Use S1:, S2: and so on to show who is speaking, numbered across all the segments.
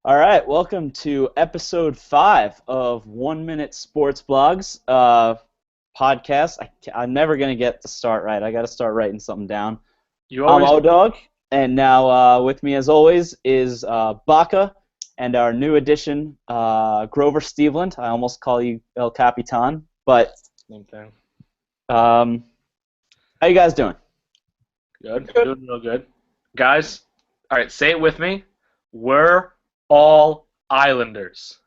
S1: All right, welcome to episode 5 of 1 Minute Sports Blogs podcast. I'm never going to get the start right. I got to start writing something down.
S2: You
S1: I'm
S2: always
S1: O-Dog, and now with me as always is Baca and our new addition, Grover Steveland. I almost call you El Capitan, but
S2: same thing.
S1: How you guys doing?
S2: Good. Doing real good. Guys, all right, say it with me. We're all Islanders.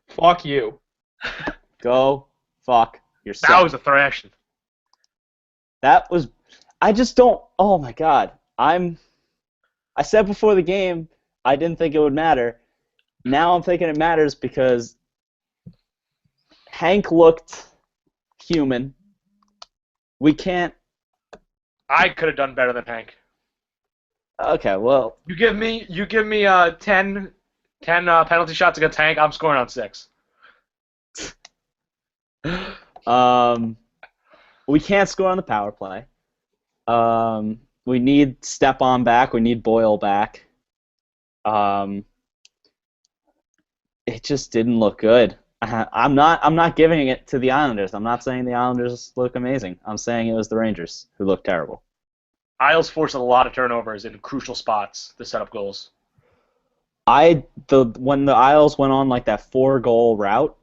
S3: Fuck you.
S1: Go fuck yourself.
S2: That was a thrashing.
S1: That was, I just don't, oh my God. I said before the game, I didn't think it would matter. Now I'm thinking it matters because Hank looked human. We can't,
S2: I could have done better than Hank.
S1: okay, well,
S2: You give me 10 penalty shots against Hank, I'm scoring on 6.
S1: we can't score on the power play. We need Stepan back. We need Boyle back. It just didn't look good. I'm not giving it to the Islanders. I'm not saying the Islanders look amazing. I'm saying it was the Rangers who looked terrible.
S2: Isles forced a lot of turnovers in crucial spots to set up goals.
S1: When the Isles went on like that 4-goal route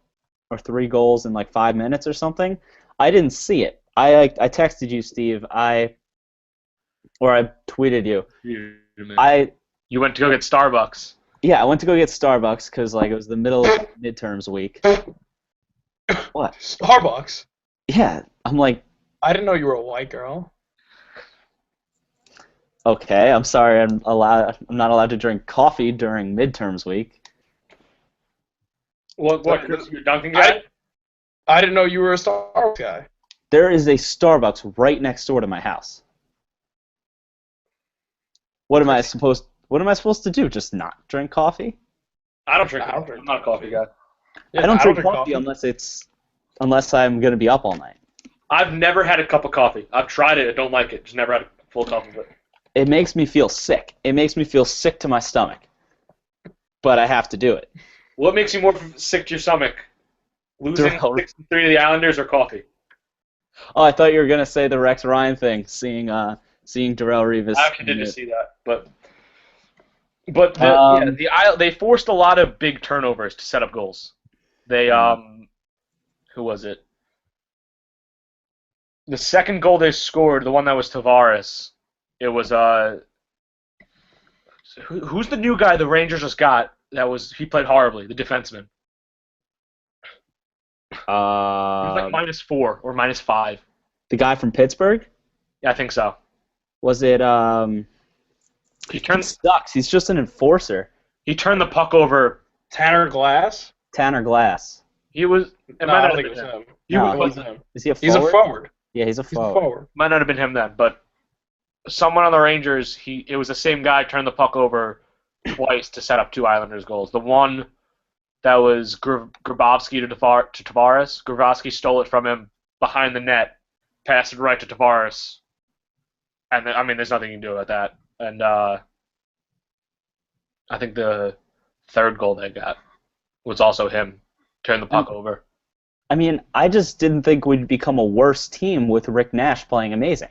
S1: or 3 goals in like 5 minutes or something, I didn't see it. I texted you, Steve. I tweeted you.
S2: You went to go get Starbucks.
S1: Yeah, I went to go get Starbucks because like it was the middle of midterms week. What?
S3: Starbucks?
S1: Yeah, I'm like,
S3: I didn't know you were a white girl.
S1: okay, I'm sorry, I'm not allowed to drink coffee during midterms week.
S2: What Chris, your Dunkin' guy?
S3: I didn't know you were a Starbucks guy.
S1: There is a Starbucks right next door to my house. What am I supposed to do? Just not drink coffee?
S2: I don't drink coffee. I'm not a coffee guy.
S3: Yeah,
S1: I don't drink coffee unless I'm gonna be up all night.
S2: I've never had a cup of coffee. I've tried it. I don't like it. Just never had a full cup of it.
S1: It makes me feel sick. It makes me feel sick to my stomach. But I have to do it.
S2: What makes you more sick to your stomach? Losing 6-3 to the Islanders or coffee?
S1: Oh, I thought you were gonna say the Rex Ryan thing, seeing Darrell Revis.
S2: I actually did just see that, but they forced a lot of big turnovers to set up goals. They who was it? The second goal they scored, the one that was Tavares. It was who's the new guy the Rangers just got? He played horribly. The defenseman. He was like -4 or -5.
S1: The guy from Pittsburgh?
S2: Yeah, I think so.
S1: Was it
S2: He
S1: sucks. He's just an enforcer.
S2: He turned the puck over.
S3: Tanner Glass?
S1: Tanner Glass.
S2: He was. It
S3: No,
S2: might
S3: I
S2: not
S3: don't
S2: have
S3: think
S2: been
S3: it was
S2: him.
S3: him.
S2: He
S1: No,
S2: was-
S3: It wasn't him.
S1: Is he a forward?
S3: He's a forward.
S1: Yeah, he's a
S3: He's a
S1: forward.
S3: forward.
S2: Might not have been him then, but someone on the Rangers, it was the same guy turned the puck over twice to set up 2 Islanders goals. The one that was Grabowski to Tavares. Grabowski stole it from him behind the net, passed it right to Tavares, and then, I mean, there's nothing you can do about that. And I think the third goal they got was also him, turned the puck over.
S1: I mean, I just didn't think we'd become a worse team with Rick Nash playing amazing.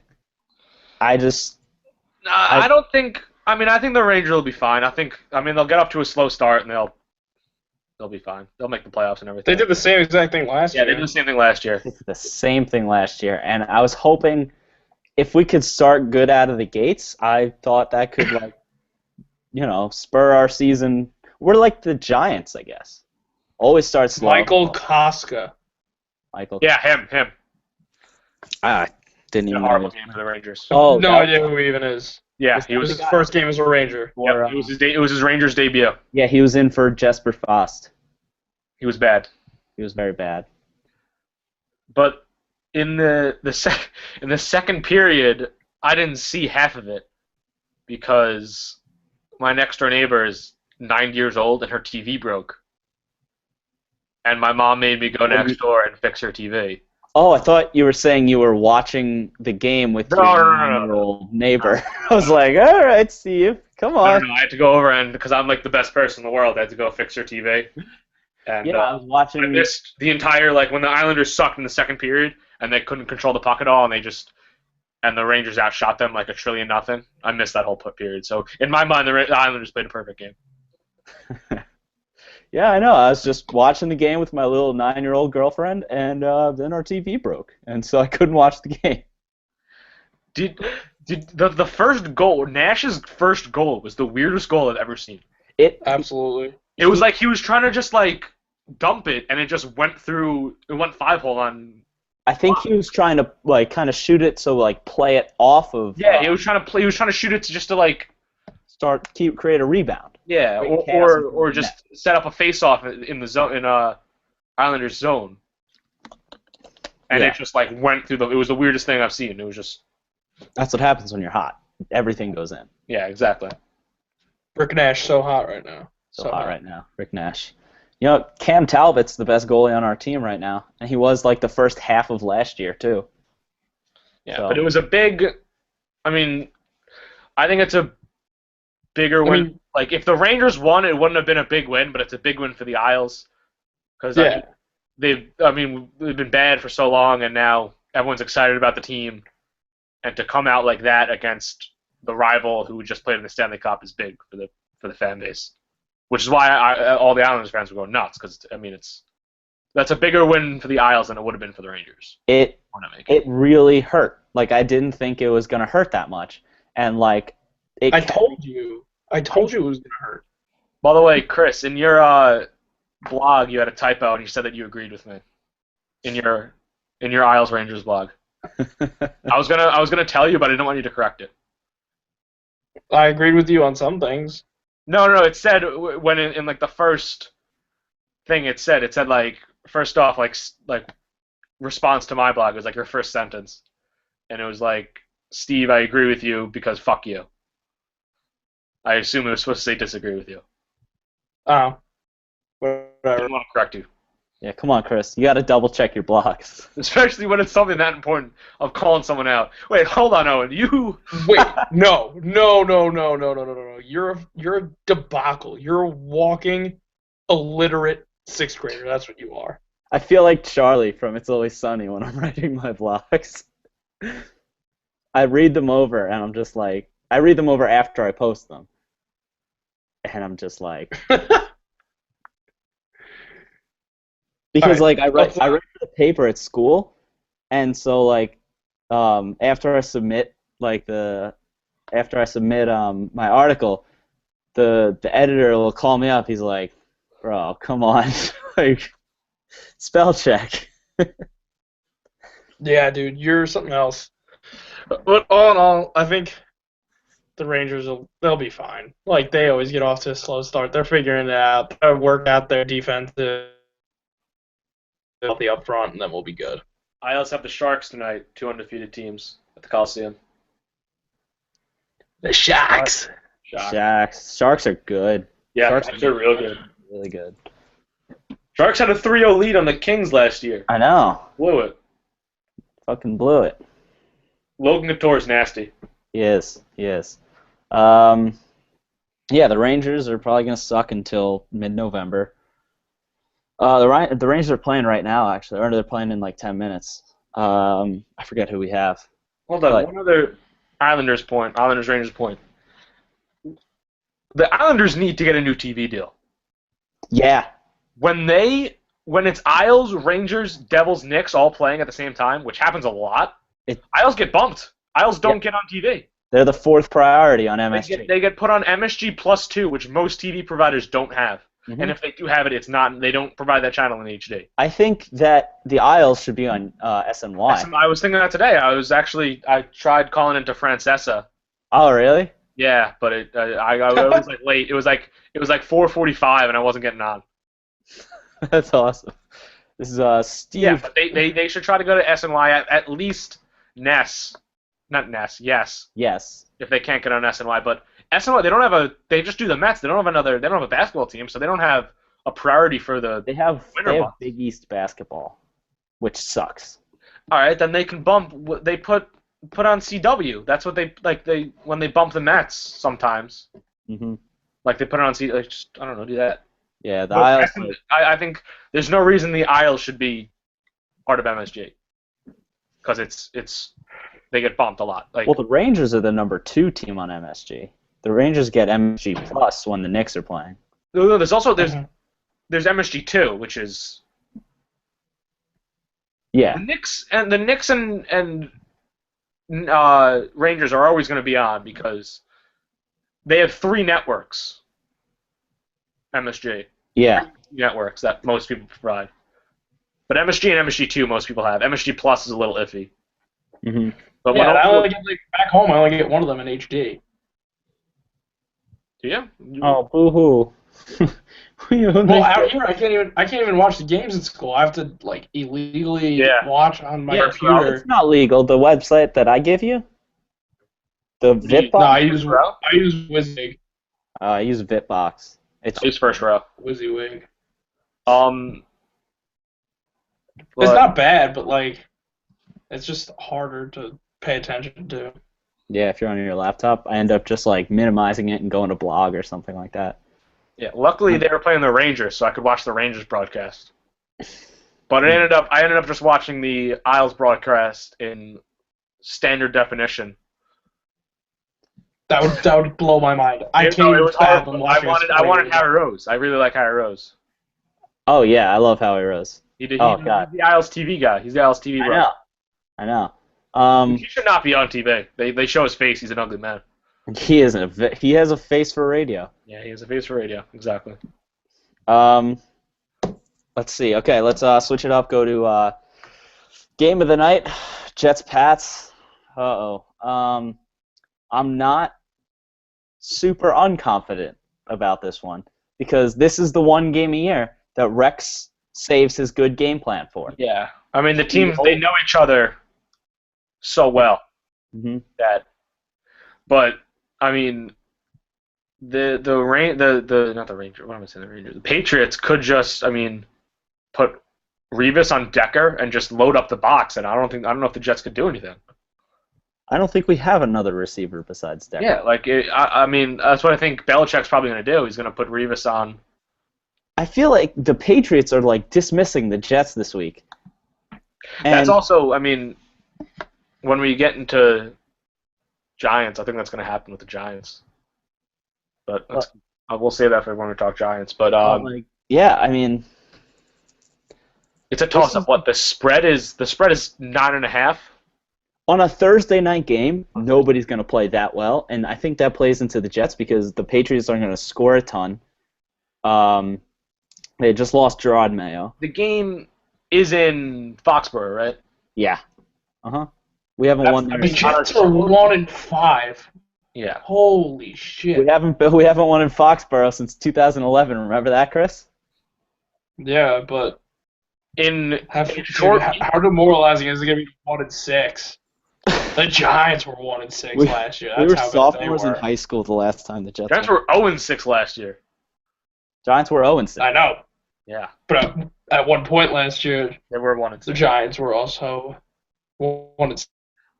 S1: I
S2: don't think. I mean, I think the Rangers will be fine. They'll get up to a slow start and they'll be fine. They'll make the playoffs and everything.
S3: They did the same exact thing last year.
S2: Yeah, they did the same thing last year.
S1: did the same thing last year, and I was hoping if we could start good out of the gates, I thought that could spur our season. We're like the Giants, I guess. Always start slow.
S3: Michael Koska.
S1: Michael.
S2: Yeah, him.
S1: Didn't
S2: A
S1: even
S2: horrible
S1: know.
S2: game for the Rangers.
S1: Oh,
S3: No idea who he even is.
S2: Yeah,
S3: It was his first game as a Ranger.
S2: It was his Rangers debut.
S1: Yeah, he was in for Jesper Fast.
S2: He was bad.
S1: He was very bad.
S2: But in the second period, I didn't see half of it because my next door neighbor is 9 years old and her TV broke, and my mom made me go next door and fix her TV.
S1: Oh, I thought you were saying you were watching the game with
S2: No,
S1: your
S2: no, no, no, no.
S1: 9-year-old neighbor. I was like, all right, Steve, come
S2: I
S1: on.
S2: don't know. I had to go over and because I'm like the best person in the world, I had to go fix her TV. And
S1: Yeah, I was
S2: I
S1: watching.
S2: missed the entire like when the Islanders sucked in the second period and they couldn't control the puck at all, and the Rangers outshot them like 1,000,000,000. I missed that whole period. So in my mind, the Islanders played a perfect game.
S1: Yeah, I know. I was just watching the game with my little 9-year-old girlfriend, and then our TV broke, and so I couldn't watch the game.
S2: Did the first goal, Nash's first goal, was the weirdest goal I've ever seen.
S1: It
S3: Absolutely.
S2: It was like he was trying to just like dump it, and it just went through. It went 5-hole on.
S1: I think he was trying to like kind of shoot it, so like play it off of.
S2: Yeah, he was trying to play. He was trying to shoot it to like.
S1: Create a rebound.
S2: Yeah,
S1: Great chaos in
S2: or
S1: the
S2: just set up a face-off in the zone in Islanders zone, and
S1: Yeah.
S2: it just like went through the. It was the weirdest thing I've seen. It was just.
S1: That's what happens when you're hot. Everything goes in.
S2: Yeah, exactly.
S3: Rick Nash so hot right now.
S1: So hot right now, Rick Nash. You know, Cam Talbot's the best goalie on our team right now, and he was like the first half of last year too.
S2: Yeah,
S1: So-
S2: but it was a big. I mean, I think it's a bigger win.
S3: mean-
S2: Like if the Rangers won, it wouldn't have been a big win, but it's a big win for the Isles because
S3: Yeah.
S2: they've been bad for so long, and now everyone's excited about the team, and to come out like that against the rival who just played in the Stanley Cup is big for the fan base, which is why all the Islanders fans were going nuts because that's a bigger win for the Isles than it would have been for the Rangers.
S1: It
S2: We're not making.
S1: it really hurt. Like I didn't think it was gonna hurt that much, and like it.
S3: I told you it was gonna hurt.
S2: By the way, Chris, in your blog, you had a typo, and you said that you agreed with me. In your Isles Rangers blog, I was gonna tell you, but I didn't want you to correct it.
S3: I agreed with you on some things.
S2: No, it said when in like the first thing it said like first off like response to my blog was like your first sentence, and it was like Steve, I agree with you because fuck you. I assume it was supposed to say disagree with you.
S3: Oh.
S2: I
S3: Whatever.
S2: didn't want to correct you.
S1: Yeah, come on, Chris. You got to double check your blogs.
S2: Especially when it's something that important of calling someone out. Wait, hold on, Owen. You.
S3: Wait, no. You're a debacle. You're a walking illiterate sixth grader. That's what you are.
S1: I feel like Charlie from It's Always Sunny when I'm writing my blogs. I read them over, and I'm just like, I read them over after I post them, and I'm just like, because
S3: Alright,
S1: like I write for the paper at school, and so like after I submit my article, the editor will call me up. He's like, bro, come on, like spell check.
S3: Yeah, dude, you're something else. But all in all, I think the Rangers they'll be fine. Like they always get off to a slow start. They're figuring it out. They'll work out their defensive healthy up front, and then we'll be good.
S2: I also have the Sharks tonight, 2 undefeated teams at the Coliseum.
S3: The Sharks.
S1: Sharks are good.
S2: Yeah,
S1: Sharks
S2: they're real good.
S1: Really good.
S2: Sharks had a 3-0 lead on the Kings last year.
S1: I know.
S2: Blew it.
S1: Fucking blew it.
S2: Logan Couture's nasty.
S1: He is. Yeah, the Rangers are probably gonna suck until mid-November. The Rangers are playing right now, actually, or they're playing in like 10 minutes. I forget who we have.
S2: Hold on,
S1: But-
S2: one other Islanders Rangers point. The Islanders need to get a new TV deal.
S1: Yeah,
S2: When it's Isles, Rangers, Devils, Knicks all playing at the same time, which happens a lot, Isles get bumped. Isles don't get on TV.
S1: they're the fourth priority on MSG.
S2: They get put on MSG +2, which most TV providers don't have.
S1: Mhm.
S2: And if they do have it, it's not. They don't provide that channel in HD.
S1: I think that the Isles should be on SNY.
S2: I was thinking that today. I tried calling into Francesa.
S1: Oh, really?
S2: Yeah, but it was like late. It was like 4:45, and I wasn't getting on.
S1: That's awesome. This is Steve.
S2: Yeah, but they should try to go to SNY at least Ness, not Ness. Yes,
S1: Yes.
S2: if they can't get on SNY, but SNY they just do the Mets. They don't have a basketball team, so they don't have a priority for the.
S1: They have
S2: Winter months.
S1: Big East basketball, which sucks.
S2: All right, then they can bump. They put on CW. That's what they when they bump the Mets sometimes.
S1: Hmm.
S2: Like they put it on CW. Like, just I don't know, do that.
S1: Yeah, the
S2: But
S1: Isles.
S2: I think there's no reason the Isles should be part of MSG because it's they get bumped a lot. Like
S1: Well, the Rangers are the number 2 team on MSG. The Rangers get MSG plus when the Knicks are playing.
S2: no, there's also
S3: Mhm.
S2: there's MSG2, which is
S1: Yeah,
S2: the Knicks and Rangers are always going to be on because they have 3 networks. MSG
S1: yeah.
S2: networks that most people provide, but MSG and MSG2 most people have. MSG Plus is a little iffy.
S1: Hmm.
S2: But
S3: Yeah,
S2: when
S3: I only get back home. I only get one of them in HD.
S2: do you?
S1: Oh, boo-hoo.
S3: Well, out here I can't even watch the games in school. I have to like illegally
S2: Yeah.
S3: watch on my
S2: Yeah,
S3: computer.
S1: It's not legal. The website that I give you, the
S3: No,
S1: VipBox.
S3: I use
S2: Bro?
S3: WYSIWYG.
S1: I use VipBox. It's
S2: Use first row.
S3: WYSIWYG.
S2: Um,
S3: It's
S2: but-
S3: not bad, but like, it's just harder to pay attention to.
S1: yeah. If you're on your laptop, I end up just like minimizing it and going to blog or something like that.
S2: yeah. Luckily, they were playing the Rangers, so I could watch the Rangers broadcast. But I ended up just watching the Isles broadcast in standard definition.
S3: That would blow my mind. I
S2: No,
S3: can't
S2: it
S3: even
S2: was
S3: fathom
S2: horrible. I
S3: watching
S2: wanted Harry Rose. I really like Harry Rose.
S1: Oh yeah, I love Howie Rose.
S2: He's
S1: Oh, God.
S2: the Isles TV guy. He's the Isles TV bro.
S1: I know.
S2: He should not be on TV. They show his face. He's an ugly man.
S1: He isn't. He has a face for radio.
S2: Yeah, he has a face for radio. Exactly.
S1: Let's see. Okay, let's switch it up. Go to game of the night. Jets Pats. Uh-oh. I'm not super unconfident about this one because this is the one game a year that Rex saves his good game plan for.
S2: Yeah. I mean, the teams, they know each other so well
S1: Mm-hmm.
S2: that. But I mean, not the Rangers. What am I saying? The Rangers. The Patriots could just, put Revis on Decker and just load up the box, and I don't know if the Jets could do anything.
S1: I don't think we have another receiver besides Decker.
S2: Yeah, that's what I think Belichick's probably going to do. He's going to put Revis on.
S1: I feel like the Patriots are like dismissing the Jets this week.
S2: That's also, when we get into Giants, I think that's going to happen with the Giants. But we'll save that for when we talk Giants. But it's a toss-up. What the spread is? The spread is 9.5.
S1: On a Thursday night game, nobody's going to play that well, and I think that plays into the Jets because the Patriots are going to score a ton. They just lost Gerard Mayo.
S2: The game is in Foxborough, right?
S1: Yeah. We haven't won.
S3: The Jets are 1-5.
S2: Yeah.
S3: Holy shit.
S1: We haven't won in Foxborough since 2011. Remember that, Chris?
S3: Yeah, but how
S2: short,
S3: demoralizing is it going to be 1-6? The Giants were 1-6 last year. That's
S1: we were
S3: how good
S1: sophomores
S3: they
S1: in
S3: were.
S1: high school the last time the Jets.
S2: Giants were 0-6 last year.
S1: Giants were 0-6.
S3: I know,
S2: Yeah,
S3: but at one point last year,
S2: they were 1-6.
S3: the Giants were also 1-6.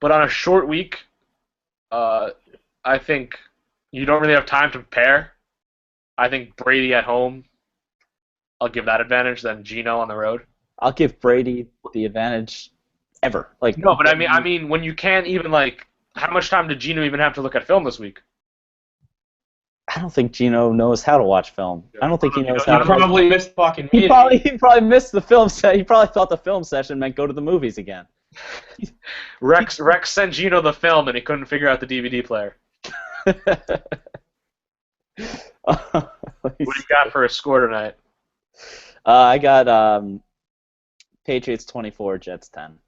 S2: But on a short week, I think you don't really have time to prepare. I think Brady at home, I'll give that advantage than Geno on the road.
S1: I'll give Brady the advantage ever.
S2: No, but I mean when you can't even how much time did Geno even have to look at film this week?
S1: I don't think Geno knows how to watch film. I don't think he knows
S3: He
S1: how to.
S3: probably missed fucking
S1: He
S3: meeting.
S1: probably missed the film set. He probably thought the film session meant go to the movies again.
S2: Rex sent Geno the film and he couldn't figure out the DVD player. What do you got for a score tonight?
S1: I got Patriots 24, Jets 10.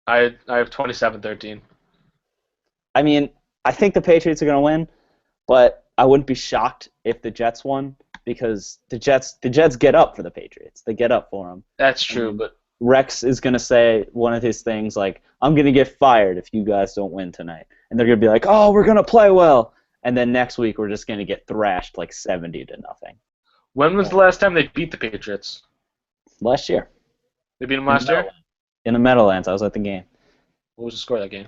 S2: I have 27-13.
S1: I mean, I think the Patriots are going to win, but I wouldn't be shocked if the Jets won because the Jets get up for the Patriots. They get up for them.
S2: That's true, but
S1: Rex is going to say one of his things like, I'm going to get fired if you guys don't win tonight. And they're going to be like, oh, we're going to play well. And then next week we're just going to get thrashed like 70-0.
S2: when was the last time they beat the Patriots?
S1: Last year.
S2: They beat them last year?
S1: in the Meadowlands. I was at the game.
S2: What was the score of that game?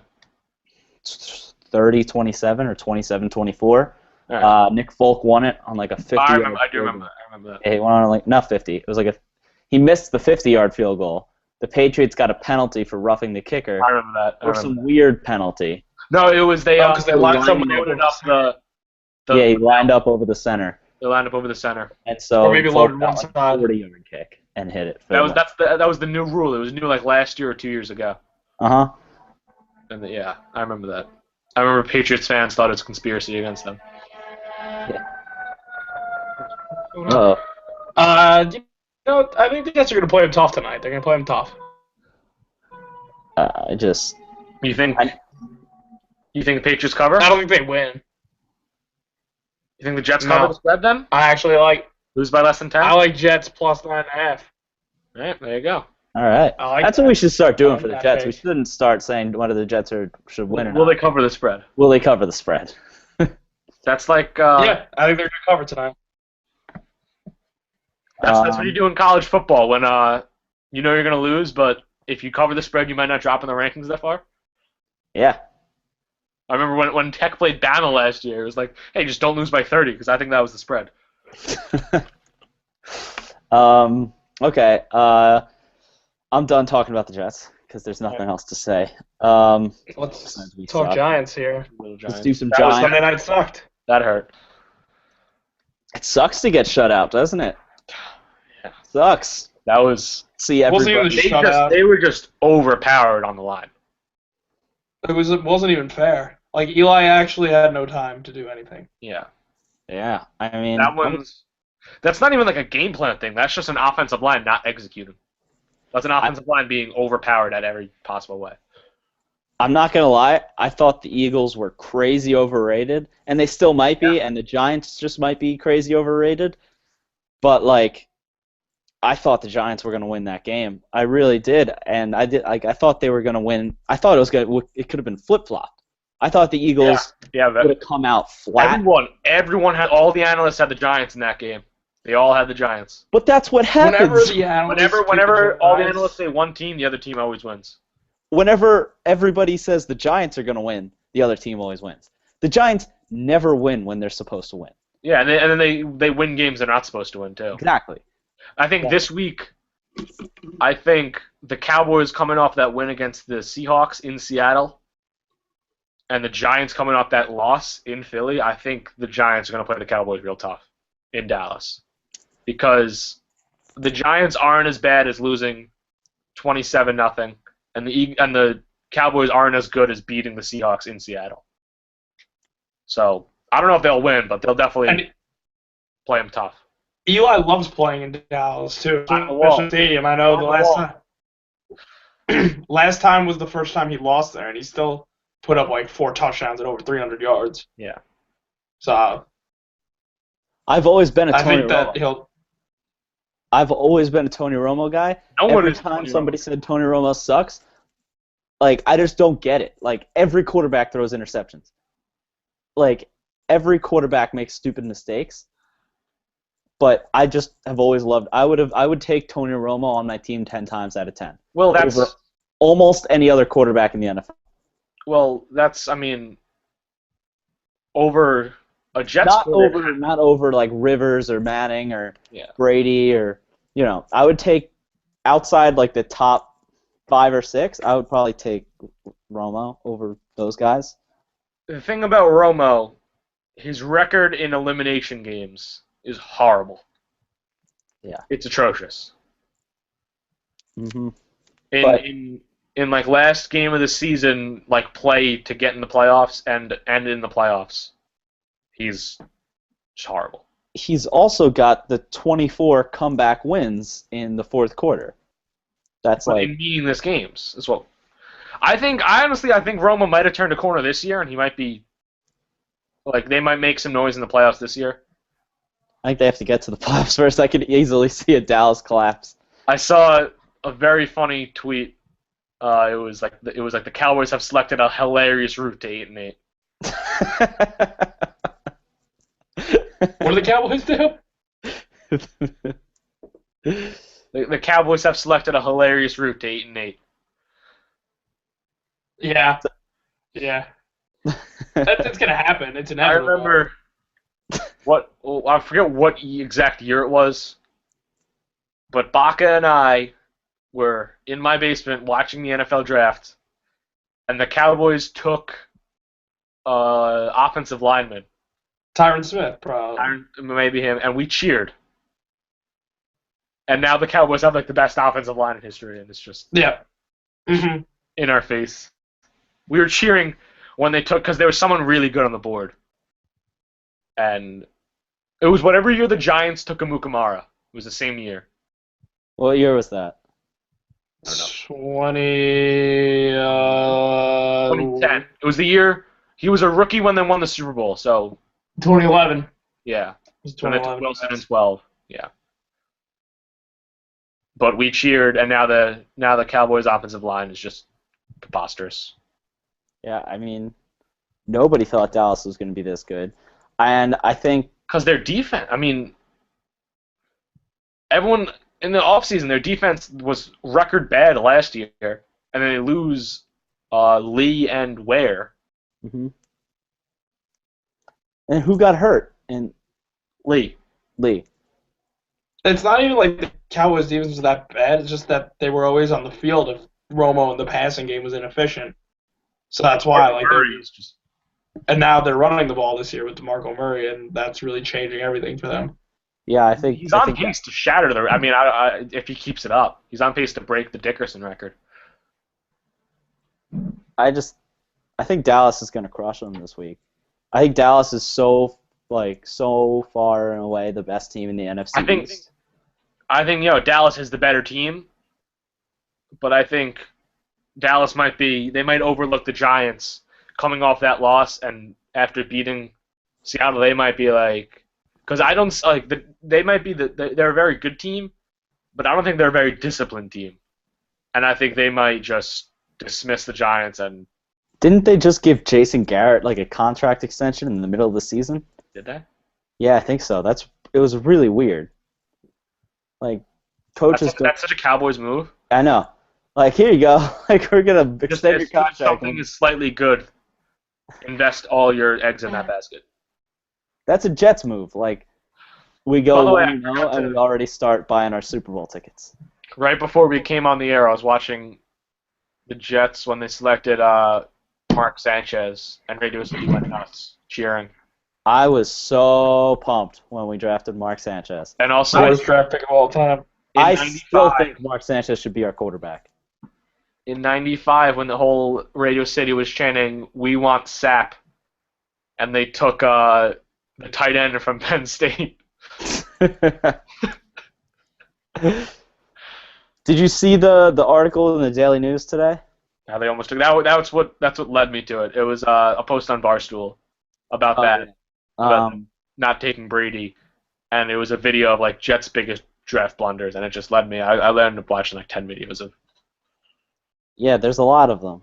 S1: 30-27 or 27-24.
S2: All right.
S1: Nick Folk won it on like a 50.
S2: I do remember that. I remember that.
S1: Yeah, he won on like not 50. It was like he missed the 50-yard field goal. The Patriots got a penalty for roughing the kicker.
S2: I remember that.
S1: Or some weird penalty.
S2: No, it was they.
S3: because they lined someone
S2: loaded
S3: up.
S2: up
S1: Yeah, he lined up over the center.
S2: They lined up over the center.
S1: And so
S3: Or maybe
S1: Folk
S3: loaded
S1: got
S3: one
S1: like
S3: side.
S1: a 40-yard kick and hit it.
S2: That was the new rule. It was new like last year or 2 years ago.
S1: Uh-huh.
S2: And yeah, I remember that. I remember Patriots fans thought it was a conspiracy against them.
S1: Uh-oh.
S3: I think the Jets are going to play them tough tonight. They're going to play them tough.
S2: You think? You think the Patriots cover?
S3: I don't think they win.
S2: You think the Jets cover
S3: No.
S2: the spread then?
S3: I actually
S2: Lose by less than 10?
S3: I like Jets plus 9.5.
S2: Right, there you go.
S1: All right.
S3: I like
S1: That's what we should start doing for the
S3: that
S1: Jets.
S3: pick.
S1: We shouldn't start saying whether the Jets should win or
S2: Will
S1: not.
S2: they cover the spread?
S1: Will they cover the spread?
S2: That's like
S3: Yeah, I think they're going to cover tonight.
S2: that's what you do in college football when you know you're gonna lose, but if you cover the spread, you might not drop in the rankings that far.
S1: Yeah.
S2: I remember when Tech played Bama last year, it was like, hey, just don't lose by 30 because I think that was the spread.
S1: Okay. I'm done talking about the Jets because there's nothing else to say.
S3: Let's
S1: we
S3: talk
S1: suck.
S3: Giants here.
S2: Little
S1: Let's
S2: Giants.
S1: do some
S3: That was
S1: Giants.
S3: Sunday night sucked.
S2: That hurt.
S1: It sucks to get shut out, doesn't it?
S2: Yeah.
S1: Sucks.
S2: That was.
S1: See
S3: Wasn't
S1: everybody.
S3: even Shut
S2: They were just overpowered on the line.
S3: It wasn't even fair. Like, Eli actually had no time to do anything.
S2: Yeah.
S1: Yeah. I mean,
S2: That's not even like a game plan thing. That's just an offensive line not executing. That's an offensive line being overpowered at every possible way.
S1: I'm not gonna lie. I thought the Eagles were crazy overrated, and they still might be, and the Giants just might be crazy overrated. But like, I thought the Giants were gonna win that game. I really did, and I did. Like, I thought they were gonna win. I thought it was gonna. It could have been flip flopped. I thought the Eagles
S2: Yeah,
S1: would have come out flat.
S2: everyone had all the analysts had the Giants in that game. They all had the Giants.
S1: But that's what happens.
S2: Whenever all the analysts say one team, the other team always wins.
S1: Whenever everybody says the Giants are gonna win, the other team always wins. The Giants never win when they're supposed to win.
S2: Yeah, and then they win games they're not supposed to win too.
S1: Exactly.
S2: I think this week, I think the Cowboys coming off that win against the Seahawks in Seattle, and the Giants coming off that loss in Philly, I think the Giants are going to play the Cowboys real tough in Dallas. Because the Giants aren't as bad as losing 27-0, and the Cowboys aren't as good as beating the Seahawks in Seattle. So, I don't know if they'll win, but they'll definitely play them tough.
S3: Eli loves playing in Dallas too.
S2: On the wall.
S3: Stadium. I know last time was the first time he lost there, and he still put up like 4 touchdowns and over 300 yards.
S2: Yeah.
S3: So
S1: I've always been a
S3: I
S1: Tony
S3: think that
S1: Romo. I've always been a Tony Romo guy. Every time somebody said Tony Romo sucks, like, I just don't get it. Like, every quarterback throws interceptions. Like, every quarterback makes stupid mistakes. But I just have always loved. I would take Tony Romo on my team 10 times out of 10.
S2: Well, that's
S1: over almost any other quarterback in the NFL.
S2: Well, over a Jets quarterback.
S1: Not over like Rivers or Manning or
S2: Yeah.
S1: Brady or, I would take outside like the top 5 or 6. I would probably take Romo over those guys.
S2: The thing about Romo, his record in elimination games is horrible.
S1: Yeah.
S2: It's atrocious.
S1: Mm-hmm.
S2: In like last game of the season, like play to get in the playoffs and in the playoffs, he's just horrible.
S1: He's also got the 24 comeback wins in the fourth quarter. That's
S2: But
S1: like
S2: in meaningless games as well. I think Romo might have turned a corner this year, and he might be like they might make some noise in the playoffs this year.
S1: I think they have to get to the playoffs first. I could easily see a Dallas collapse.
S2: I saw a very funny tweet. It was like the Cowboys have selected a hilarious route to 8-8.
S3: what do the Cowboys do?
S2: The Cowboys have selected a hilarious route to 8-8.
S3: Yeah. Yeah. It's gonna happen. It's
S2: I
S3: inevitable.
S2: remember I forget what exact year it was, but Baca and I were in my basement watching the NFL draft, and the Cowboys took offensive lineman,
S3: Tyron Smith, probably.
S2: maybe him, and we cheered. And now the Cowboys have like the best offensive line in history, and it's just
S3: Yeah. Mm-hmm.
S2: in our face. We were cheering when they took because there was someone really good on the board, and it was whatever year the Giants took Amukamara. It was the same year.
S1: What year was that?
S2: I don't know. 2010. It was the year he was a rookie when they won the Super Bowl. So
S3: 2011.
S2: yeah,
S3: It was
S2: when they took
S3: 2011.
S2: Wilson in 12. Yeah, but we cheered, and now the Cowboys' offensive line is just preposterous.
S1: Yeah, I mean, nobody thought Dallas was going to be this good, and I think
S2: Because their defense, I mean, everyone in the offseason, their defense was record bad last year, and then they lose Lee and Ware.
S1: mhm. And who got hurt? And
S2: Lee.
S3: It's not even like the Cowboys' defense was that bad. It's just that they were always on the field if Romo in the passing game was inefficient. So that's why, like,
S2: Murray is just
S3: and now they're running the ball this year with DeMarco Murray, and that's really changing everything for them.
S1: Yeah, I think
S2: he's
S1: I
S2: on
S1: think
S2: pace to shatter the. I mean, if he keeps it up, he's on pace to break the Dickerson record.
S1: I think Dallas is going to crush them this week. I think Dallas is so far and away the best team in the NFC East.
S2: I think Dallas is the better team, but I think Dallas they might overlook the Giants coming off that loss, and after beating Seattle, they might be like, because I don't like they might be they're a very good team, but I don't think they're a very disciplined team, and I think they might just dismiss the Giants. And
S1: Didn't they just give Jason Garrett like a contract extension in the middle of the season?
S2: did they?
S1: Yeah, I think so. It was really weird. Like coaches
S2: That's such a Cowboys move.
S1: I know. Like, here you go. Like, we're gonna
S2: Just
S1: extend your
S2: as soon as
S1: contract.
S2: something is slightly good, invest all your eggs in that basket.
S1: That's a Jets move. Like, we
S2: By
S1: go
S2: the way, I
S1: 1-0
S2: forgot
S1: and
S2: to-
S1: we already start buying our Super Bowl tickets.
S2: Right before we came on the air, I was watching the Jets when they selected Mark Sanchez, and Radio City went nuts cheering.
S1: I was so pumped when we drafted Mark Sanchez.
S2: And also,
S3: Worst draft pick of all time.
S2: in
S1: I
S2: 95,
S1: still think Mark Sanchez should be our quarterback.
S2: in 95, when the whole Radio City was chanting, "We want Sap," and they took the tight end from Penn State.
S1: Did you see the article in the Daily News today?
S2: Now they almost took that. That's what led me to it. It was a post on Barstool about that, about not taking Brady, and it was a video of like Jets' biggest draft blunders, and it just led me. I ended up watching like 10 videos of.
S1: Yeah, there's a lot of them.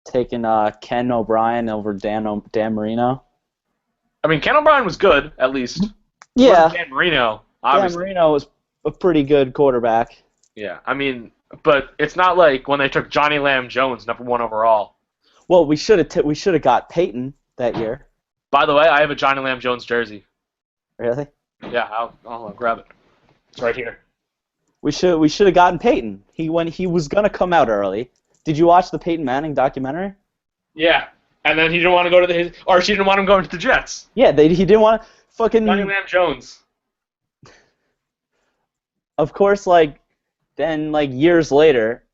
S1: Taking Ken O'Brien over Dan Marino.
S2: I mean, Ken O'Brien was good, at least.
S1: Yeah,
S2: Dan Marino,
S1: Dan
S2: obviously.
S1: Marino was a pretty good quarterback.
S2: Yeah, I mean, but it's not like when they took Johnny Lamb Jones, #1 overall.
S1: Well, we should have got Peyton that year.
S2: By the way, I have a Johnny Lamb Jones jersey.
S1: Really?
S2: Yeah, I'll grab it. It's right here.
S1: We should have gotten Peyton. He was gonna come out early. Did you watch the Peyton Manning documentary?
S2: Yeah, and then he didn't want to go to or she didn't want him going to the Jets.
S1: Yeah, he didn't want to fucking.
S2: Johnny Lamb Jones.
S1: Of course, then years later,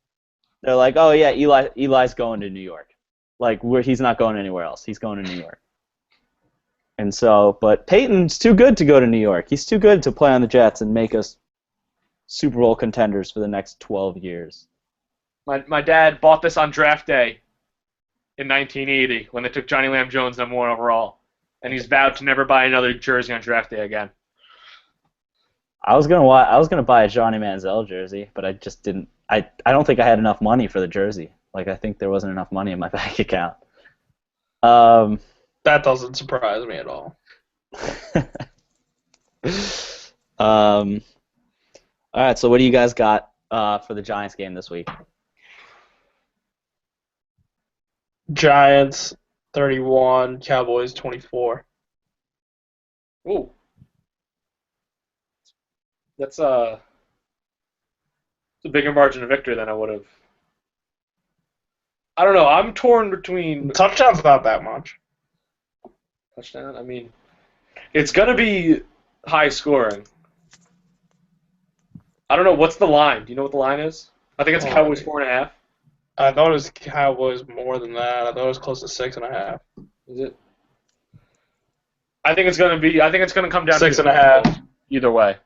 S1: they're like, oh yeah, Eli's going to New York. Like he's not going anywhere else. He's going to New York. And so, but Peyton's too good to go to New York. He's too good to play on the Jets and make us Super Bowl contenders for the next 12 years.
S2: My dad bought this on draft day in 1980 when they took Johnny Lamb Jones #1 overall, and he's vowed to never buy another jersey on draft day again.
S1: I was gonna buy a Johnny Manziel jersey, but I just didn't. I don't think I had enough money for the jersey. Like, I think there wasn't enough money in my bank account.
S3: That doesn't surprise me at all.
S1: All right, so what do you guys got for the Giants game this week?
S3: Giants 31, Cowboys 24.
S2: Ooh. That's it's a bigger margin of victory than I would have. I don't know. I'm torn between
S3: Touchdowns not that much.
S2: touchdown. I mean, it's gonna be high scoring. I don't know what's the line. Do you know what the line is? I think it's
S3: Oh,
S2: Cowboys 4.5.
S3: I thought it was Cowboys more than that. I thought it was close to 6.5.
S2: Is it? I think it's gonna come down to
S3: 6.5.
S2: either way.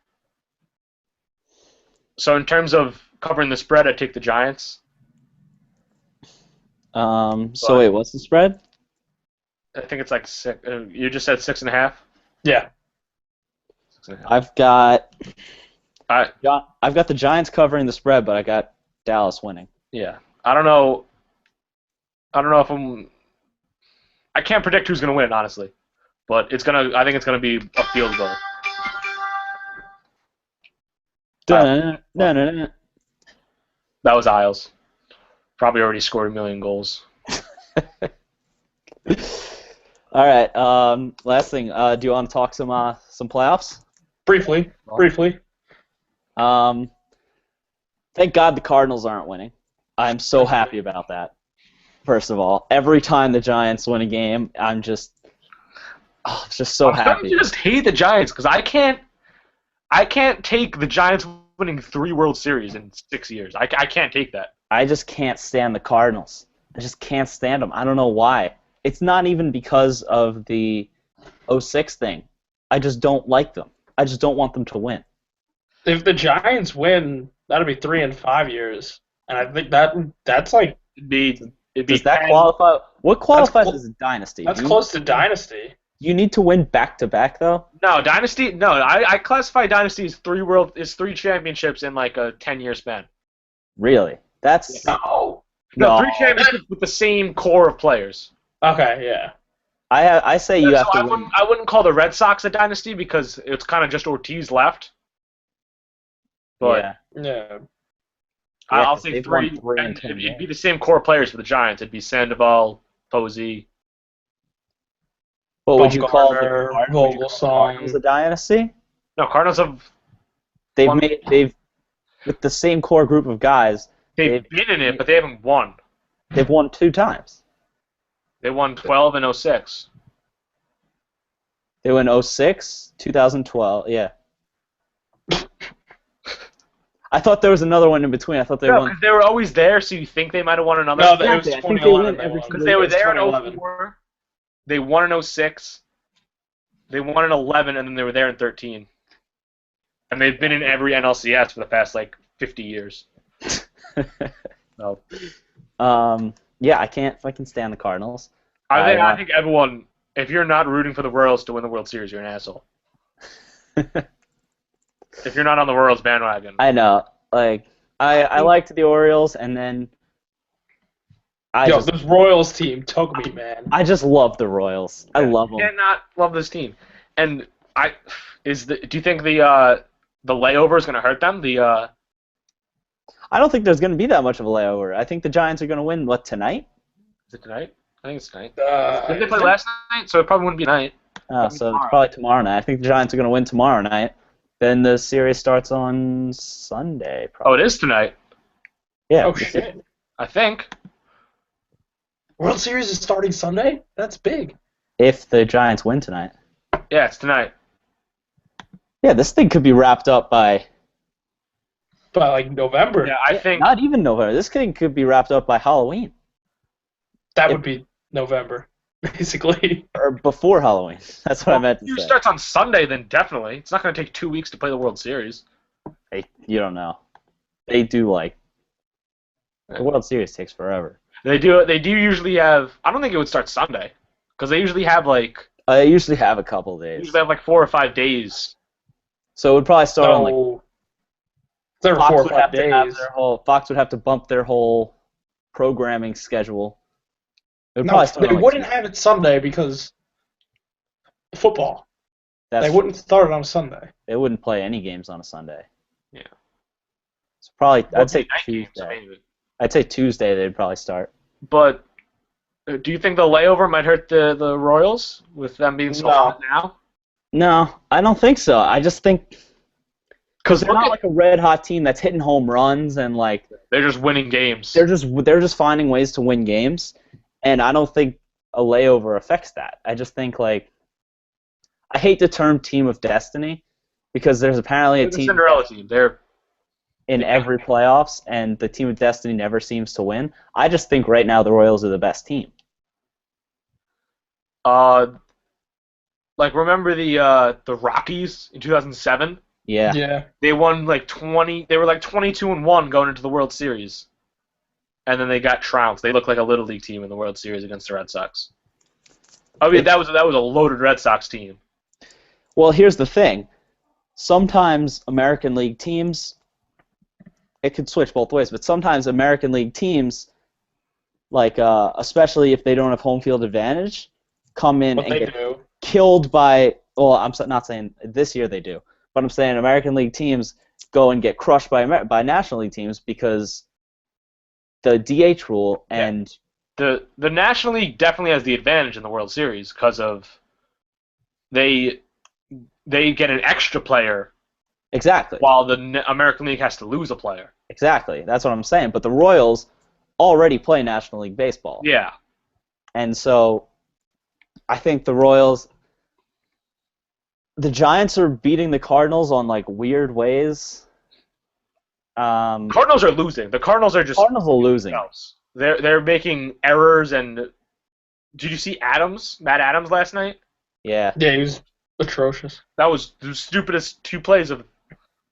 S2: So in terms of covering the spread, I take the Giants.
S1: So wait, what's the spread?
S2: I think it's like 6. You just said 6.5.
S3: Yeah.
S2: 6.5.
S1: I've got
S2: I
S1: the Giants covering the spread, but I got Dallas winning.
S2: Yeah. I don't know. If I can't predict who's gonna win, honestly. But I think it's gonna be a field goal.
S1: Dun-dun-dun-dun-dun.
S2: That was Isles. Probably already scored a million goals.
S1: All right. Last thing. Do you want to talk some playoffs?
S3: Briefly.
S1: Thank God the Cardinals aren't winning. I'm so happy about that. First of all, every time the Giants win a game, I'm just so
S2: I'm starting
S1: happy.
S2: to just hate the Giants because I can't take the Giants winning 3 World Series in 6 years. I can't take that.
S1: I just can't stand the Cardinals. I just can't stand them. I don't know why. It's not even because of the 06 thing. I just don't like them. I just don't want them to win.
S3: If the Giants win, that'll be 3 in 5 years. And I think that's like
S2: It'd be
S1: Does that
S2: 10.
S1: qualify? What qualifies
S3: clo-
S1: as a dynasty?
S3: that's close to dynasty.
S1: You need to win back-to-back, though?
S2: No, Dynasty. No, I classify Dynasty as 3 championships in like a 10-year span.
S1: Really? That's...
S3: No.
S2: No, 3 championships with the same core of players.
S3: Okay, yeah.
S1: I say you have to
S2: I
S1: win.
S2: I wouldn't call the Red Sox a dynasty because it's kind of just Ortiz left. But
S1: Yeah.
S3: Yeah.
S2: I'll
S1: 'cause
S2: say
S1: they've won
S2: 3.
S1: three in
S2: And
S1: 10
S2: it'd be
S1: years.
S2: the same core players for the Giants. It'd be Sandoval, Posey.
S1: What would you call the
S3: Bumgarner,
S1: Cardinals
S3: Vogelsong.
S1: a dynasty?
S2: No, Cardinals have
S1: They've with the same core group of guys,
S2: been in it, but they haven't won.
S1: they've won 2 times.
S2: They won 12 and 06.
S1: They won 06, 2012, yeah. I thought there was another one in between. I thought they
S2: No,
S1: won.
S2: because they were always there, so you think they might have won another.
S3: No,
S1: Yeah,
S3: it was
S1: I think they
S3: 2011.
S1: win
S3: they
S1: every
S3: won.
S2: Because they were
S3: It's
S2: there in
S3: 2011.
S2: 04. They won in 06. They won in 11, and then they were there in 13. And they've been in every NLCS for the past, 50 years. So,
S1: Yeah, I can't fucking stand the Cardinals.
S2: I think everyone, if you're not rooting for the Royals to win the World Series, you're an asshole. If you're not on the Royals bandwagon.
S1: I know. I liked the Orioles, and then
S3: This Royals team took me, man.
S1: I just love the Royals. I love
S2: You
S1: them.
S2: cannot love this team. And do you think the layover is going to hurt them?
S1: I don't think there's going to be that much of a layover. I think the Giants are going to win, tonight?
S2: Is it tonight? I think it's tonight.
S3: Did
S2: Did they play last night? So it probably wouldn't be tonight.
S1: So it's probably tomorrow night. I think the Giants are going to win tomorrow night. Then the series starts on Sunday,
S2: Oh,
S1: probably.
S2: it is tonight.
S1: Yeah.
S3: Oh shit!
S2: I think.
S3: World Series is starting Sunday. That's big.
S1: If the Giants win tonight.
S2: Yeah, it's tonight.
S1: Yeah, this thing could be wrapped up by...
S3: By November.
S2: Yeah, I think.
S1: Not even November. This thing could be wrapped up by Halloween.
S3: That would be November, basically.
S1: Or before Halloween. That's what I meant to
S2: If it
S1: say.
S2: starts on Sunday, then definitely. It's not going to take 2 weeks to play the World Series.
S1: Hey, you don't know. They do, the World Series takes forever.
S2: They do usually have. I don't think it would start Sunday, because they usually have
S1: I usually have a couple days.
S2: 4 or 5 days.
S1: So it would probably start on,
S3: So there were
S1: Fox
S3: 4 or
S1: would
S3: 5
S1: have to have
S3: days.
S1: Fox would have to bump their whole programming schedule. It would
S3: No,
S1: probably start
S3: they
S1: on,
S3: wouldn't have it Sunday because football.
S1: that's
S3: They wouldn't start it on Sunday.
S1: They wouldn't play any games on a Sunday.
S2: Yeah.
S1: So probably,
S2: Well,
S1: I'd say
S2: night games,
S1: Tuesday.
S2: maybe.
S1: I'd say Tuesday they'd probably start.
S2: But Do you think the layover might hurt the Royals with them being so
S3: No.
S2: hot now?
S1: No, I don't think so. I just think because they're
S2: look
S1: not
S2: at-
S1: like a red hot team that's hitting home runs and like
S2: They're just winning games.
S1: they're just finding ways to win games, and I don't think a layover affects that. I just think like I hate the term team of destiny because there's apparently a
S2: They're the
S1: team
S2: Cinderella team. They're
S1: in every playoffs, and the team of destiny never seems to win. I just think right now the Royals are the best team.
S2: like remember the Rockies in 2007?
S1: Yeah.
S3: Yeah.
S2: They won like 20. They were like 22-1 going into the World Series, and then they got trounced. They looked like a little league team in the World Series against the Red Sox. I mean, that was a loaded Red Sox team.
S1: Well, here's the thing. Sometimes American League teams, it could switch both ways, but sometimes American League teams, like especially if they don't have home field advantage, come in
S3: What
S1: and
S3: they
S1: get
S3: do.
S1: killed by. Well, not saying this year they do, but I'm saying American League teams go and get crushed by National League teams because the DH rule and
S2: The National League definitely has the advantage in the World Series because of they get an extra player
S1: exactly.
S2: while the American League has to lose a player.
S1: Exactly. That's what I'm saying. But the Royals already play National League Baseball.
S2: Yeah.
S1: And so I think the Royals, the Giants are beating the Cardinals on like weird ways.
S2: Cardinals are losing. The Cardinals are just
S1: Cardinals are losing.
S2: themselves. They're making errors and did you see Matt Adams last night?
S1: Yeah.
S3: Yeah, he was atrocious.
S2: That was the stupidest 2 plays of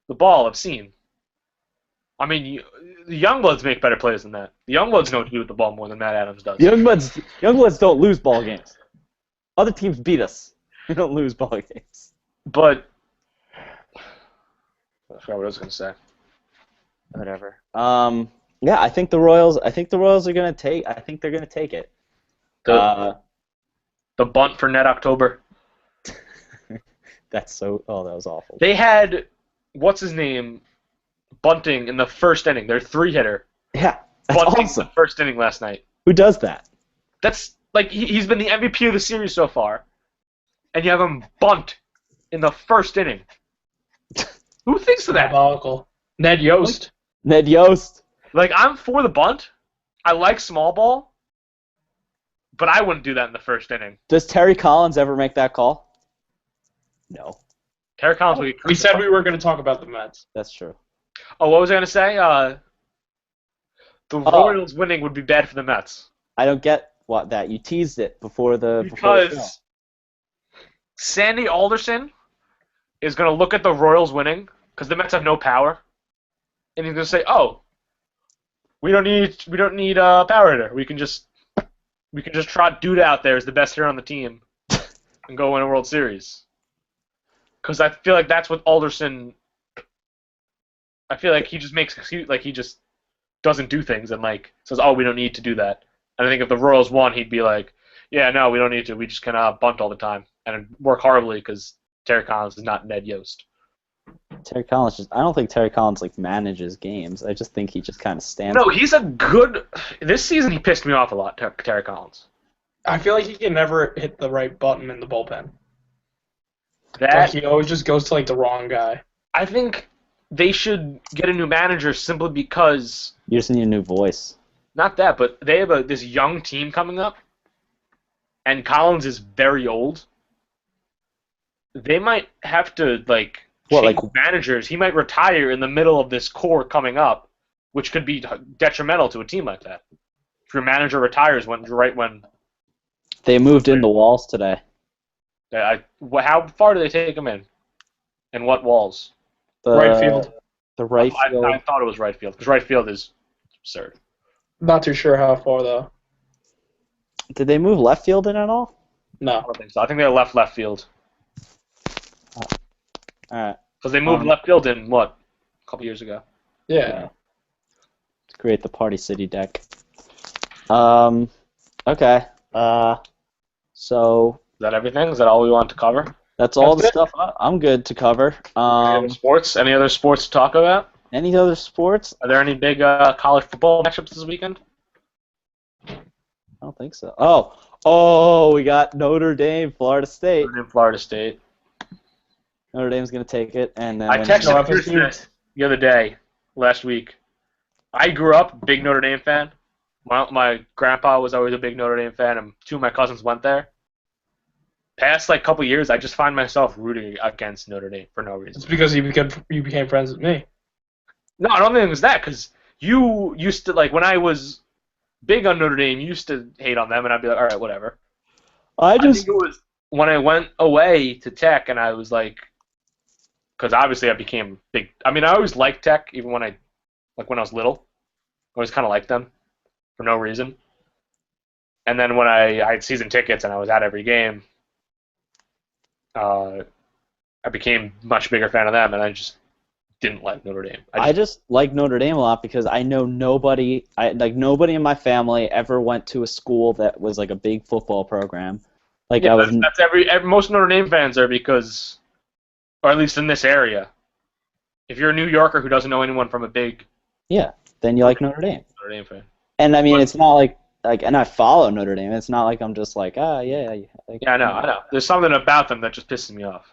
S2: the ball I've seen. I mean, the Youngbloods make better plays than that. The Youngbloods know what to do with the ball more than Matt Adams does.
S1: Youngbloods don't lose ball games. Other teams beat us. We don't lose ball games.
S2: But I forgot what I was going to say.
S1: Whatever. Yeah, I think the Royals are gonna take. I think they're gonna take it.
S2: The bunt for Ned October.
S1: That's so. Oh, that was awful.
S2: They had what's his name bunting in the first inning. Their 3-hitter
S1: Yeah, that's
S2: bunting in
S1: awesome.
S2: the first inning last night.
S1: Who does that?
S2: That's like he's been the MVP of the series so far, and you have him bunt in the first inning. Who thinks of that?
S3: Diabolical. Ned Yost.
S1: Ned Yost.
S2: Like I'm for the bunt. I like small ball, but I wouldn't do that in the first inning.
S1: Does Terry Collins ever make that call? No,
S2: Terry Collins would get
S3: We said we were going to talk about the Mets.
S1: that's true.
S2: Oh, what was I going to say? The Royals winning would be bad for the Mets.
S1: I don't get that. You teased it before the show.
S2: Because Sandy Alderson is going to look at the Royals winning because the Mets have no power, and he's going to say, "Oh, we don't need a power hitter. We can just trot Duda out there as the best hitter on the team and go win a World Series." Because I feel like that's what Alderson. I feel like he just he just doesn't do things and like says, "Oh, we don't need to do that." And I think if the Royals won, he'd be like, "Yeah, no, we don't need to. We just can bunt all the time and work horribly because Terry Collins is not Ned Yost."
S1: Terry Collins I don't think Terry Collins like manages games. I just think he just kind of stands.
S2: No, he's a good. This season, he pissed me off a lot, Terry Collins.
S3: I feel like he can never hit the right button in the bullpen. Like
S2: That
S3: he always just goes to like the wrong guy.
S2: I think they should get a new manager simply because
S1: You just need a new voice.
S2: not that, but they have this young team coming up, and Collins is very old. They might have to like change managers. He might retire in the middle of this core coming up, which could be detrimental to a team like that. If your manager retires right when
S1: They moved in the walls today.
S2: how far do they take him in? And what walls?
S1: The
S3: Right field.
S1: The right field.
S2: I thought it was right field because right field is absurd.
S3: Not too sure how far though.
S1: Did they move left field in at all?
S2: I
S3: No.
S2: don't think so. I think they left field
S1: All right.
S2: because they moved left field in a couple years ago.
S3: Yeah.
S1: To create the Party City deck. Okay. So
S2: Is that everything? Is that all we want to cover?
S1: that's all
S3: That's
S1: the
S3: it.
S1: stuff I'm good to cover.
S2: Any other sports? Any other sports to talk about?
S1: Any other sports?
S2: Are there any big college football matchups this weekend?
S1: I don't think so. Oh, we got Notre Dame, Florida State.
S2: In Florida State.
S1: Notre Dame's gonna take it, and then
S2: I texted
S3: No,
S2: Chris this the other day, last week. I grew up big Notre Dame fan. My grandpa was always a big Notre Dame fan, and 2 of my cousins went there. Past like couple years, I just find myself rooting against Notre Dame for no reason.
S3: It's because you became friends with me.
S2: No, I don't think it was that, because you used to, like, when I was big on Notre Dame, you used to hate on them, and I'd be like, all right, whatever. I think it was when I went away to Tech, and I was like, because obviously I became big. I mean, I always liked Tech, even when I was little. I always kind of liked them for no reason. And then when I had season tickets and I was at every game, I became a much bigger fan of them, and I just didn't like Notre Dame.
S1: I just like Notre Dame a lot because I know nobody in my family ever went to a school that was like a big football program. Like
S2: yeah,
S1: I was.
S2: That's most Notre Dame fans are because, or at least in this area, if you're a New Yorker who doesn't know anyone from a big
S1: Yeah, then you like Notre Dame.
S2: Notre Dame fan.
S1: And I mean, it's not like, and I follow Notre Dame. It's not like I'm just like, yeah. Like,
S2: Yeah, I know. There's something about them that just pisses me off.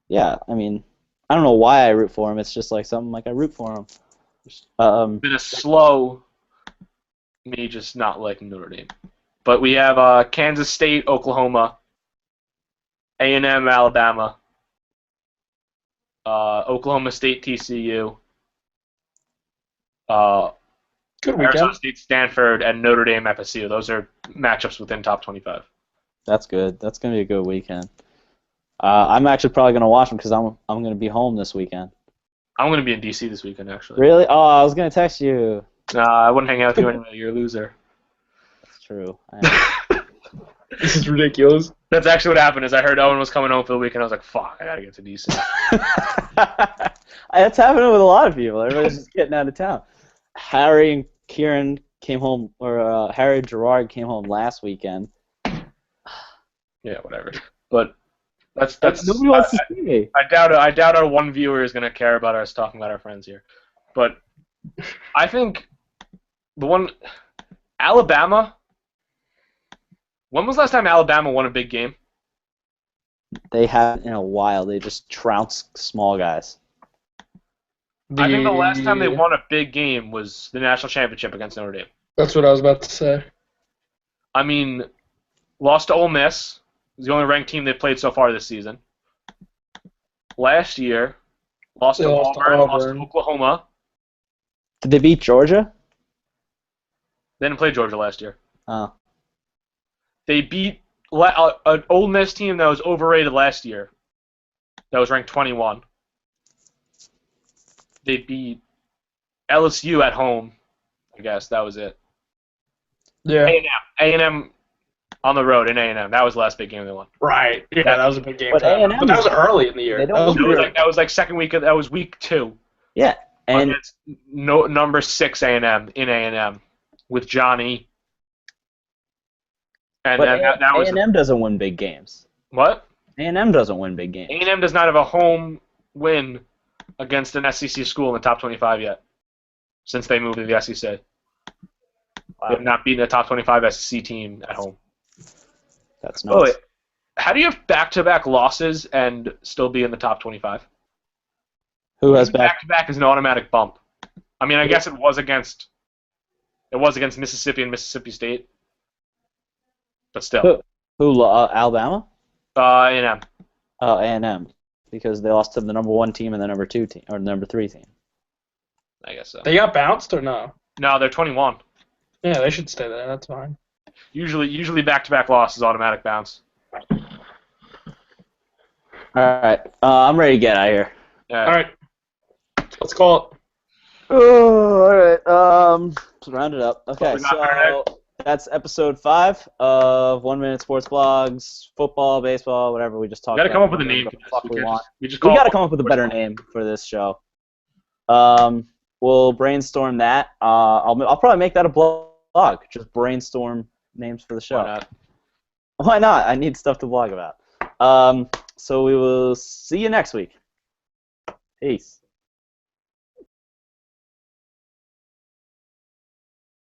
S1: Yeah, I mean, I don't know why I root for them. It's just like something like I root for them.
S2: It's been a slow me just not liking Notre Dame. But we have Kansas State, Oklahoma, A&M, Alabama, Oklahoma State, TCU,
S3: Good
S2: Arizona
S3: weekend.
S2: State, Stanford, and Notre Dame, FSU. Those are matchups within top 25.
S1: That's good. That's gonna be a good weekend. I'm actually probably gonna watch them because I'm gonna be home this weekend.
S2: I'm going to be in D.C. this weekend, actually.
S1: Really? Oh, I was gonna text you.
S2: I wouldn't hang out with you anyway. You're a loser.
S1: That's true.
S3: This is ridiculous.
S2: That's actually what happened. Is I heard Owen was coming home for the weekend. I was like, "Fuck, I gotta get to DC."
S1: That's happening with a lot of people. Everybody's just getting out of town. Harry and Kieran came home, or Harry and Gerard came home last weekend.
S2: Yeah, whatever. But that's
S1: Nobody wants to see me.
S2: I doubt our one viewer is gonna care about us talking about our friends here. But I think the one Alabama. When was the last time Alabama won a big game?
S1: They haven't in a while. They just trounce small guys.
S2: I think the last time they won a big game was the national championship against Notre Dame.
S3: That's what I was about to say.
S2: I mean, lost to Ole Miss. It was the only ranked team they played so far this season. Last year, lost to Auburn, lost to Oklahoma.
S1: Did they beat Georgia?
S2: They didn't play Georgia last year.
S1: Oh.
S2: They beat an Ole Miss team that was overrated last year. That was ranked 21. They beat LSU at home. I guess that was it.
S3: Yeah.
S2: A&M on the road in A&M. That was the last big game they won.
S3: Right. Yeah, that was a big game.
S1: But A&M
S3: but that was early in the year.
S2: That was like second week. That was week 2.
S1: Yeah, and
S2: Against number 6 A&M in A&M with Johnny. And
S1: but
S2: that was
S1: A&M doesn't win big games.
S2: what?
S1: A&M doesn't win big games.
S2: A&M does not have a home win against an SEC school in the top 25 yet, since they moved to the SEC.
S1: Wow.
S2: They have not beaten a top 25 SEC team at home.
S1: That's nuts.
S2: Oh, wait. How do you have back-to-back losses and still be in the top 25?
S1: Who has back?
S2: Back-to-back is an automatic bump. I mean, I guess it was against Mississippi and Mississippi State, but still.
S1: Who? Alabama?
S2: A&M.
S1: Oh, A&M, because they lost to the number 1 team and the number 2 team, or the number 3 team.
S2: I guess so.
S3: They got bounced or no?
S2: No, they're 21.
S3: Yeah, they should stay there. That's fine.
S2: Usually back-to-back loss is automatic bounce.
S1: All right, I'm ready to get out of here.
S2: Yeah.
S3: All right. Let's call it.
S1: Oh, all right. Let's round it up. Okay,
S2: we got
S1: so that's episode 5 of 1 Minute Sports Blogs, football, baseball, whatever we just talked
S2: We
S1: about.
S2: gotta come up with a name.
S1: Whatever the fuck we want.
S2: We
S1: We gotta come up with a better name for this show. We'll brainstorm that. I'll probably make that a blog. Just brainstorm names for the show.
S2: Why not?
S1: Why not? I need stuff to blog about. So we will see you next week. Peace.